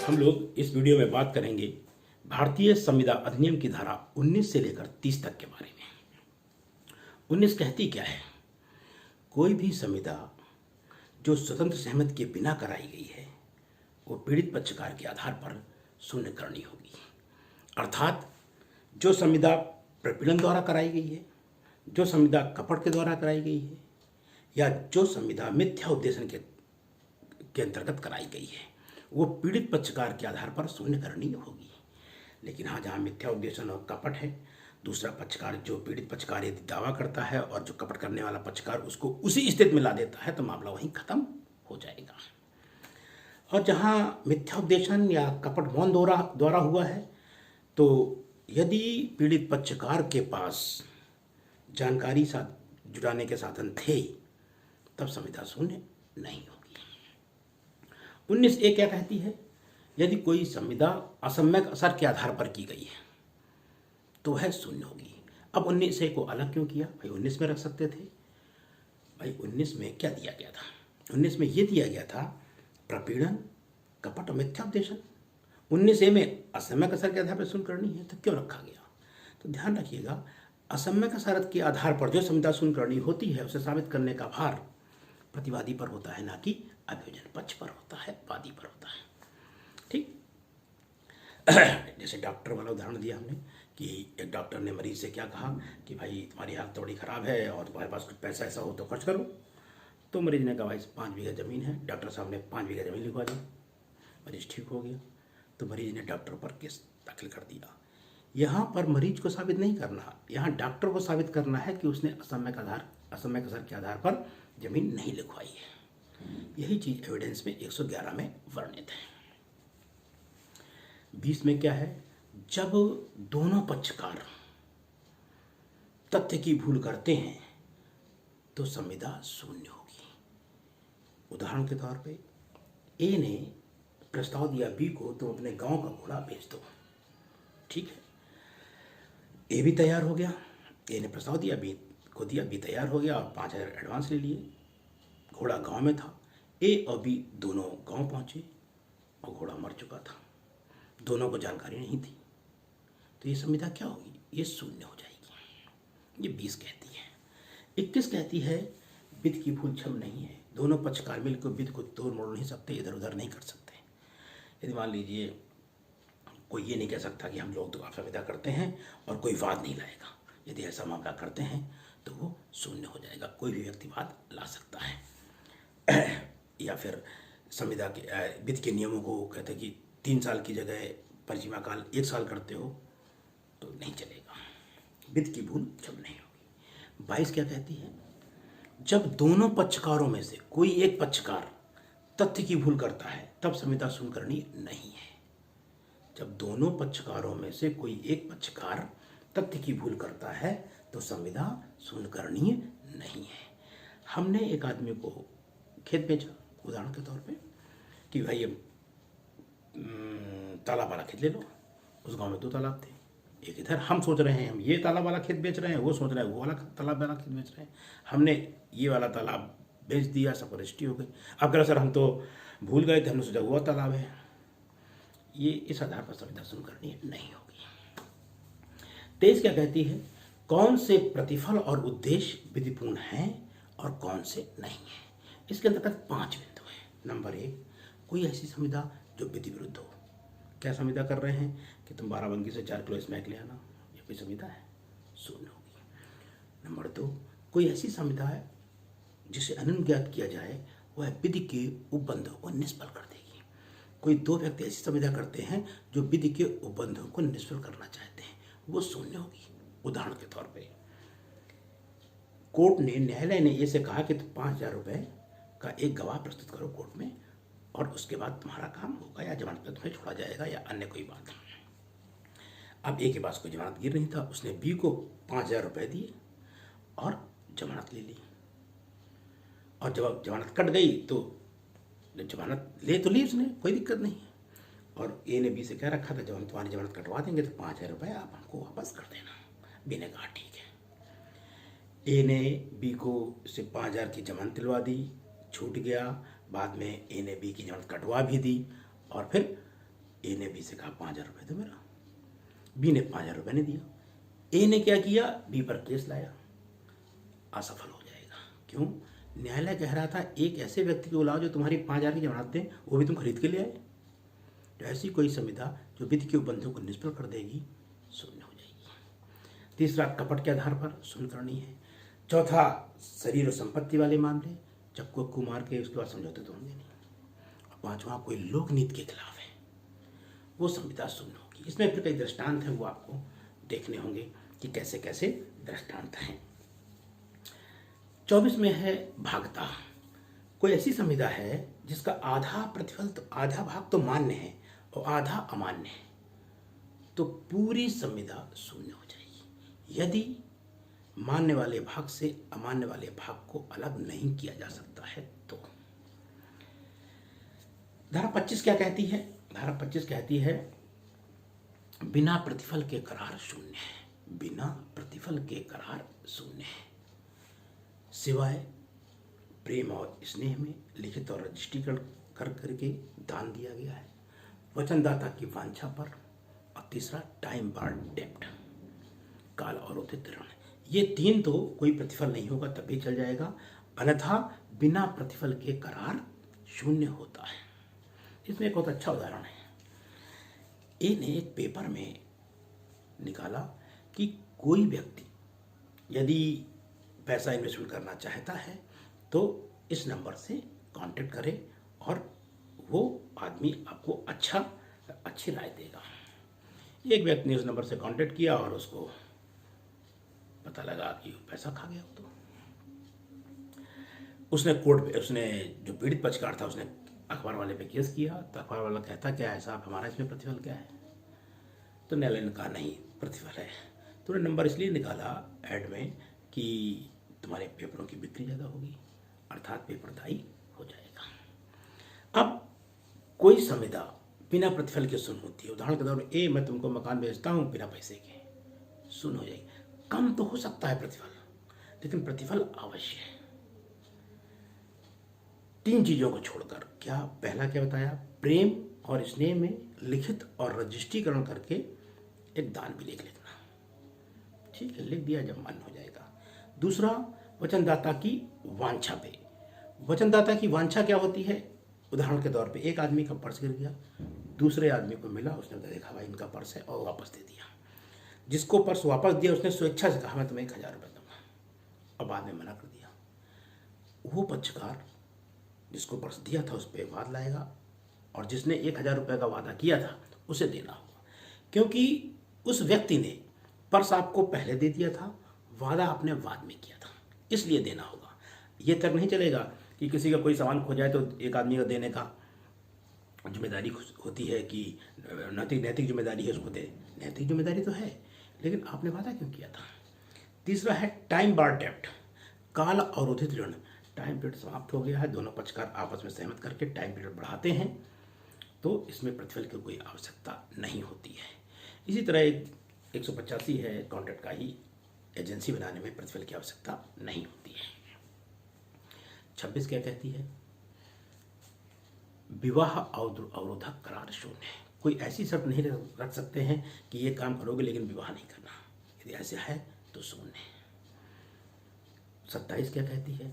हम लोग इस वीडियो में बात करेंगे भारतीय संविदा अधिनियम की धारा 19 से लेकर 30 तक के बारे में। 19 कहती क्या है? कोई भी संविदा जो स्वतंत्र सहमति के बिना कराई गई है वो पीड़ित पक्षकार के आधार पर शून्य करनी होगी। अर्थात जो संविदा प्रपीड़न द्वारा कराई गई है, जो संविदा कपट के द्वारा कराई गई है, या जो संविदा मिथ्या उद्देश्य के अंतर्गत कराई गई है, वो पीड़ित पक्षकार के आधार पर शून्य करनी होगी। लेकिन हाँ, जहाँ मिथ्या उद्देश्य और कपट है, दूसरा पक्षकार जो पीड़ित पक्षकार यदि दावा करता है और जो कपट करने वाला पक्षकार उसको उसी स्थिति में ला देता है तो मामला वहीं खत्म हो जाएगा। और जहाँ मिथ्या उद्देश्य या कपट मौन द्वारा हुआ है, तो यदि पीड़ित पक्षकार के पास जानकारी जुटाने के साधन थे तब संविदा शून्य नहीं होगी। 19A क्या कहती है? यदि कोई संविदा असम्यक असर के आधार पर की गई है तो वह शून्य होगी। अब 19A को अलग क्यों किया? भाई 19 में रख सकते थे। भाई 19 में क्या दिया गया था? 19 में ये दिया गया था प्रपीड़न, कपट और मिथ्यापदेशन। 19A में असम्यक असर के आधार पर शून्य करनी है तो क्यों रखा गया? तो ध्यान रखिएगा, असम्यक असर के आधार पर जो संविदा शून्य करनी होती है उसे साबित करने का भार प्रतिवादी पर होता है, ना कि अभियोजन पक्ष पर होता है, वादी पर होता है। ठीक। जैसे डॉक्टर वाला उदाहरण दिया हमने कि एक डॉक्टर ने मरीज से क्या कहा कि भाई तुम्हारी हालत थोड़ी ख़राब है और तुम्हारे पास कुछ पैसा ऐसा हो तो खर्च करो। तो मरीज ने कहा भाई 5 बीघा ज़मीन है। डॉक्टर साहब ने 5 बीघा ज़मीन लिखवा दी, मरीज ठीक हो गया। तो मरीज ने डॉक्टर पर केस दाखिल कर दिया। यहाँ पर मरीज को साबित नहीं करना, यहाँ डॉक्टर को साबित करना है कि उसने असम्यक असर के आधार पर जमीन नहीं लिखवाई है। यही चीज एविडेंस में 111 में वर्णित है। 20 में क्या है? जब दोनों पक्षकार तथ्य की भूल करते हैं तो संविदा शून्य होगी। उदाहरण के तौर पे ए ने प्रस्ताव दिया बी को तुम अपने गांव का घोड़ा बेच दो। ठीक है, ए भी तैयार हो गया। ए ने प्रस्ताव दिया, बी को दिया, बी तैयार हो गया और 5,000 एडवांस ले लिए। घोड़ा गांव में था। ए और बी दोनों गांव पहुंचे और घोड़ा मर चुका था। दोनों को जानकारी नहीं थी। तो ये संविदा क्या होगी? ये शून्य हो जाएगी। ये 20 कहती है। 21 कहती है विधि की भूल क्षम नहीं है। दोनों पक्षकार मिलकर विधि को तोड़ मोड़ नहीं सकते, इधर उधर नहीं कर सकते। यदि मान लीजिए कोई ये नहीं कह सकता कि हम लोग तो आप संविदा करते हैं और कोई वाद नहीं लाएगा। यदि ऐसा मामला करते हैं तो वो शून्य हो जाएगा। कोई भी व्यक्ति वाद ला सकता है। या फिर संविदा के विधि के नियमों को कहते हैं कि 3 साल की जगह परिसीमा काल 1 साल करते हो तो नहीं चलेगा। विधि की भूल जब नहीं होगी। 22 क्या कहती है? जब दोनों पक्षकारों में से कोई एक पक्षकार तथ्य की भूल करता है तब संविदा शून्य करनी नहीं है। जब दोनों पक्षकारों में से कोई एक पक्षकार तथ्य की भूल करता है तो संविदा शून्य करनी नहीं है। हमने एक आदमी को खेत बेचा, उदाहरण के तौर पे, कि भाई ये तालाब वाला खेत ले लो। उस गांव में 2 तालाब थे। एक इधर हम सोच रहे हैं हम ये तालाब वाला खेत बेच रहे हैं, वो सोच रहा है वो वाला तालाब वाला खेत बेच रहे हैं। हमने ये वाला तालाब बेच दिया, सब रजिस्ट्री हो गई। अब कह सर हम तो भूल गए थे, हमने सोचा वो तालाब है। ये इस आधार पर संविदा शून्य करनी नहीं होगी। 23 क्या कहती है? कौन से प्रतिफल और उद्देश्य विधिपूर्ण हैं और कौन से नहीं है। इसके अंतर्गत 5 बिंदु हैं। नंबर 1, कोई ऐसी संविदा जो विधि विरुद्ध हो। क्या संविदा कर रहे हैं कि तुम बाराबंकी से 4 किलो स्मैक ले आना, ये कोई संविदा है? शून्य होगी। नंबर 2, कोई ऐसी संविदा है जिसे अनुज्ञात किया जाए वह विधि के उपबंधों को निष्फल कर देगी। कोई 2 व्यक्ति ऐसी संविदा करते हैं जो विधि के उपबंधों को निष्फल करना चाहते हैं, वो शून्य होगी। उदाहरण के तौर पे कोर्ट ने, न्यायालय ने ये से कहा कि तुम 5,000 रुपये का एक गवाह प्रस्तुत करो कोर्ट में और उसके बाद तुम्हारा काम होगा या जमानत पर तुम्हें छोड़ा जाएगा या अन्य कोई बात। अब ए के पास कोई जमानत गिर नहीं था, उसने बी को 5,000 रुपये दिए और जमानत ले ली। और जब जमानत कट गई तो जमानत ले तो ली उसने, कोई दिक्कत नहीं है। और ए ने बी से कह रखा था जब हम तुम्हारी जमानत कटवा देंगे तो 5,000 रुपये आप हमको वापस कर देना। बी ने कहा ठीक है। ए ने बी को से 5,000 की जमानत दिलवा दी, छूट गया। बाद में ए ने बी की जमानत कटवा भी दी और फिर ए ने बी से कहा 5,000 रुपये दो मेरा, बी ने 5,000 रुपये नहीं दिया। ए ने क्या किया, बी पर केस लाया, असफल हो जाएगा। क्यों? न्यायालय कह रहा था एक ऐसे व्यक्ति को बुलाओ जो तुम्हारी 5,000 की जमानत दें, वो भी तुम खरीद के ले आए। तो ऐसी कोई संविधा जो विधि के उपबंधों को निष्फल कर देगी, शून्य हो जाएगी। तीसरा, कपट के आधार पर शून्य करनी है। चौथा, शरीर और संपत्ति वाले मामले, चक्कू वक्कू मार के उसके बाद समझौते तो होंगे नहीं। और पांचवा, कोई लोकनीति के खिलाफ है, वो संविधा शून्य होगी। इसमें फिर कई दृष्टांत हैं, वो आपको देखने होंगे कि कैसे कैसे दृष्टांत हैं। 24 में है भागता। कोई ऐसी संविधा है जिसका आधा प्रतिफल तो आधा भाग तो मान्य है और आधा अमान्य है, तो पूरी संविधा शून्य हो जाएगी यदि मान्य वाले भाग से अमान्य वाले भाग को अलग नहीं किया जा सकता है। तो धारा 25 क्या कहती है? धारा 25 कहती है बिना प्रतिफल के करार शून्य है। बिना प्रतिफल के करार शून्य है, सिवाय प्रेम और स्नेह में लिखित और रजिस्ट्रीकरण कर करके दान दिया गया है, वचनदाता की वांछा पर, और तीसरा टाइम बार डेप्ट, काल अवरोधित ऋण। ये तीन तो कोई प्रतिफल नहीं होगा तब भी चल जाएगा, अन्यथा बिना प्रतिफल के करार शून्य होता है। इसमें एक बहुत अच्छा उदाहरण है। ए ने एक पेपर में निकाला कि कोई व्यक्ति यदि पैसा इन्वेस्टमेंट करना चाहता है तो इस नंबर से कांटेक्ट करें और वो आदमी आपको अच्छी राय देगा। एक व्यक्ति ने उस नंबर से कांटेक्ट किया और उसको पता लगा कि पैसा खा गया। तो उसने उसने जो पीड़ित पक्षकार था उसने अखबार वाले पे केस किया। तो अखबार वाला कहता क्या है साहब, हमारा इसमें प्रतिफल क्या है? तो न्यायालय ने कहा नहीं, प्रतिफल है। तो उन्होंने नंबर इसलिए निकाला ऐड में कि तुम्हारे पेपरों की बिक्री ज़्यादा होगी, अर्थात पेपरदायी हो जाएगा। अब कोई संविदा बिना प्रतिफल के शून्य होती है। उदाहरण के तौर पर मैं तुमको मकान बेचता हूँ बिना पैसे के, शून्य हो जाएगी। कम तो हो सकता है प्रतिफल, लेकिन प्रतिफल अवश्य है। तीन चीजों को छोड़कर, क्या पहला क्या बताया? प्रेम और स्नेह में लिखित और रजिस्ट्रीकरण करके एक दान भी लिख लेना। ठीक है, लिख दिया जब मन हो जाएगा। दूसरा, वचनदाता की वांछा पे। वचनदाता की वांछा क्या होती है? उदाहरण के तौर पे एक आदमी का पर्स गिर गया, दूसरे आदमी को मिला, उसने देखा भाई इनका पर्स है और वापस दे दिया। जिसको पर्स वापस दिया उसने स्वेच्छा से कहा मैं तुम्हें 1,000 रुपये दूंगा, और बाद में मना कर दिया। वो पक्षकार जिसको पर्स दिया था उस पर वाद लाएगा और जिसने 1,000 रुपये का वादा किया था उसे देना होगा, क्योंकि उस व्यक्ति ने पर्स आपको पहले दे दिया था, वादा आपने बाद में किया था, इसलिए देना होगा। ये तर्क नहीं चलेगा कि किसी का कोई सामान खो जाए तो एक आदमी का देने का जिम्मेदारी होती है कि नैतिक जिम्मेदारी है उसको दे। नैतिक जिम्मेदारी तो है, लेकिन आपने वादा क्यों किया था? तीसरा है टाइम बार डेप्ट, काल अवरोधित ऋण। टाइम पीरियड समाप्त हो गया है, दोनों पक्षकार आपस में सहमत करके टाइम पीरियड बढ़ाते हैं, तो इसमें प्रतिफल की कोई आवश्यकता नहीं होती है। इसी तरह 185 है, कॉन्ट्रैक्ट का ही एजेंसी बनाने में प्रतिफल की आवश्यकता नहीं होती है। 26 क्या कहती है? विवाह अवरोधक करार शून्य है। कोई ऐसी शर्त नहीं रख सकते हैं कि ये काम करोगे लेकिन विवाह नहीं करना, यदि ऐसा है तो शून्य है। 27 क्या कहती है?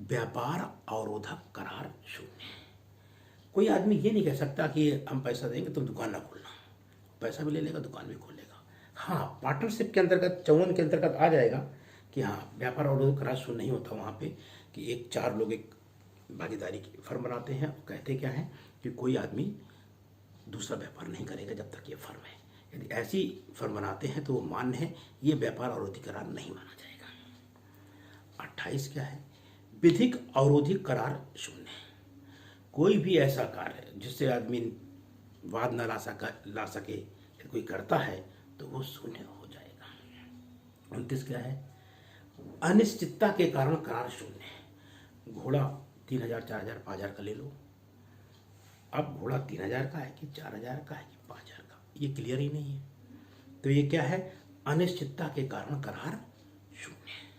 व्यापार अवरोधक करार शून्य है। कोई आदमी ये नहीं कह सकता कि हम पैसा देंगे तुम दुकान ना खोलना, पैसा भी ले लेगा दुकान भी खोल लेगा। हाँ, पार्टनरशिप के अंतर्गत 54 के अंतर्गत आ जाएगा कि हाँ व्यापार अवरोधक करार शून्य नहीं होता वहाँ पे, कि 4 लोग एक भागीदारी की फर्म बनाते हैं और कहते क्या है कि कोई आदमी दूसरा व्यापार नहीं करेगा जब तक ये फर्म है। यदि ऐसी फर्म बनाते हैं तो वो मान्य है, ये व्यापार अवरोधी करार नहीं माना जाएगा। 28 क्या है? विधिक अवरोधी करार शून्य है। कोई भी ऐसा कार्य जिससे आदमी वाद न ला सके यदि कोई करता है तो वो शून्य हो जाएगा। 29 क्या है? अनिश्चितता के कारण करार शून्य है। घोड़ा 3,000, 4,000, 5,000 का ले लो, अब घोड़ा 3,000 का है कि 4,000 का है कि 5,000 का, ये क्लियर ही नहीं है। तो ये क्या है? अनिश्चितता के कारण करार शून्य है।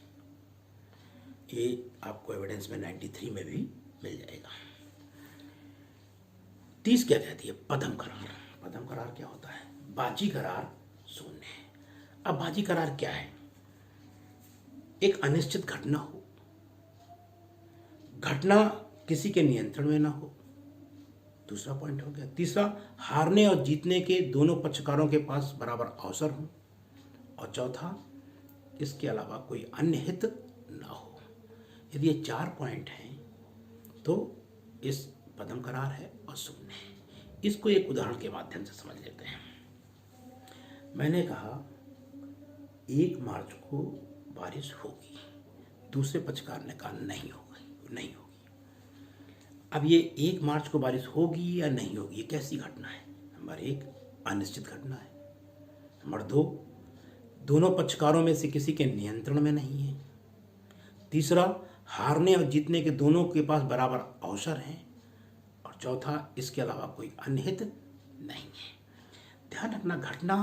ये आपको एविडेंस में 93 में भी मिल जाएगा। 30 क्या कहती है? पदम करार। पदम करार क्या होता है? बाजी करार शून्य है। अब बाजी करार क्या है? एक अनिश्चित घटना हो, घटना किसी के नियंत्रण में ना हो, दूसरा पॉइंट हो गया। तीसरा, हारने और जीतने के दोनों पक्षकारों के पास बराबर अवसर हो, और चौथा, इसके अलावा कोई अन्य हित ना हो। यदि ये 4 पॉइंट हैं तो इस पदम करार है और शून्य है। इसको एक उदाहरण के माध्यम से समझ लेते हैं। मैंने कहा 1 मार्च को बारिश होगी, दूसरे पक्षकार ने कहा नहीं होगी, नहीं होगी। अब ये 1 मार्च को बारिश होगी या नहीं होगी, ये कैसी घटना है? नंबर 1, अनिश्चित घटना है। नंबर 2, दोनों पक्षकारों में से किसी के नियंत्रण में नहीं है। तीसरा, हारने और जीतने के दोनों के पास बराबर अवसर हैं। और चौथा, इसके अलावा कोई अन्य हित नहीं है। ध्यान रखना, घटना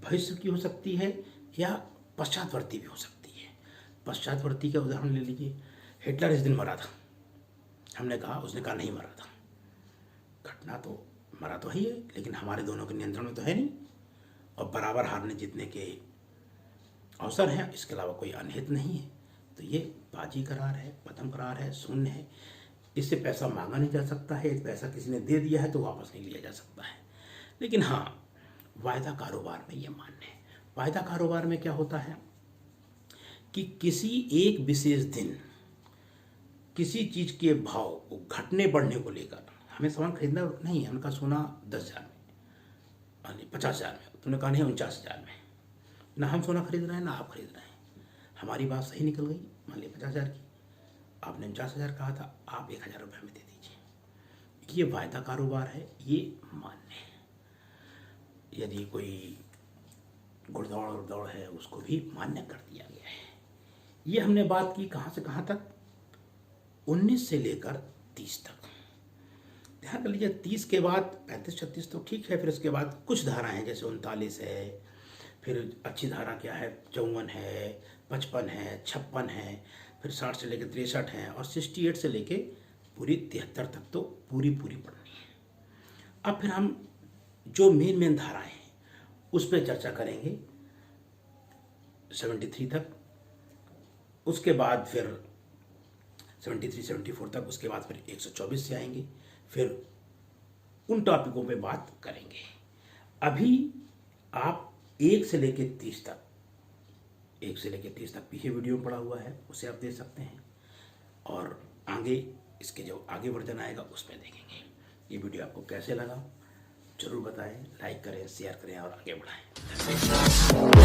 भविष्य की हो सकती है या पश्चातवर्ती भी हो सकती है। पश्चातवर्ती का उदाहरण ले लीजिए। हिटलर इस दिन मरा था, हमने कहा, उसने कहा नहीं मरा था। घटना तो मरा तो ही है, लेकिन हमारे दोनों के नियंत्रण में तो है नहीं, और बराबर हारने जीतने के अवसर हैं, इसके अलावा कोई अनहित नहीं है। तो ये बाजी करार है, पदम करार है, शून्य है। इससे पैसा मांगा नहीं जा सकता है, पैसा किसी ने दे दिया है तो वापस नहीं लिया जा सकता है। लेकिन हाँ, वायदा कारोबार में ये मान्य है। वायदा कारोबार में क्या होता है कि किसी एक विशेष दिन किसी चीज़ के भाव को घटने बढ़ने को लेकर, हमें सामान खरीदना नहीं है, उनका सोना 10,000 में, 50,000 में, तुमने कहा नहीं 49,000 में, ना हम सोना खरीद रहे हैं ना आप खरीद रहे हैं। हमारी बात सही निकल गई, मान लिया 50,000 की, आपने 49,000 कहा था, आप 1,000 रुपये में दे दीजिए। ये वायदा कारोबार है, ये मान्य है। यदि कोई घुड़दौड़ है उसको भी मान्य कर दिया गया है। ये हमने बात की कहाँ से कहाँ तक? 19 से लेकर 30 तक। ध्यान कर लीजिए, 30 के बाद 35-36 तो ठीक है, फिर उसके बाद कुछ धाराएं हैं, जैसे 39 है, फिर अच्छी धारा क्या है, 54 है, 55 है, 56 है, फिर 60 से लेकर 63 है, और 68 से लेके पूरी 73 तक तो पूरी पढ़नी है। अब फिर हम जो मेन धाराएं हैं उस पर चर्चा करेंगे 73 तक, उसके बाद फिर 73-74 तक, उसके बाद फिर 124 से आएंगे, फिर उन टॉपिकों पे बात करेंगे। अभी आप 1 से लेकर 30 तक, 1 से लेकर 30 तक पीछे वीडियो पड़ा हुआ है, उसे आप देख सकते हैं, और आगे इसके जो आगे वर्जन आएगा उसमें देखेंगे। ये वीडियो आपको कैसे लगा जरूर बताएं, लाइक करें, शेयर करें और आगे बढ़ाएं।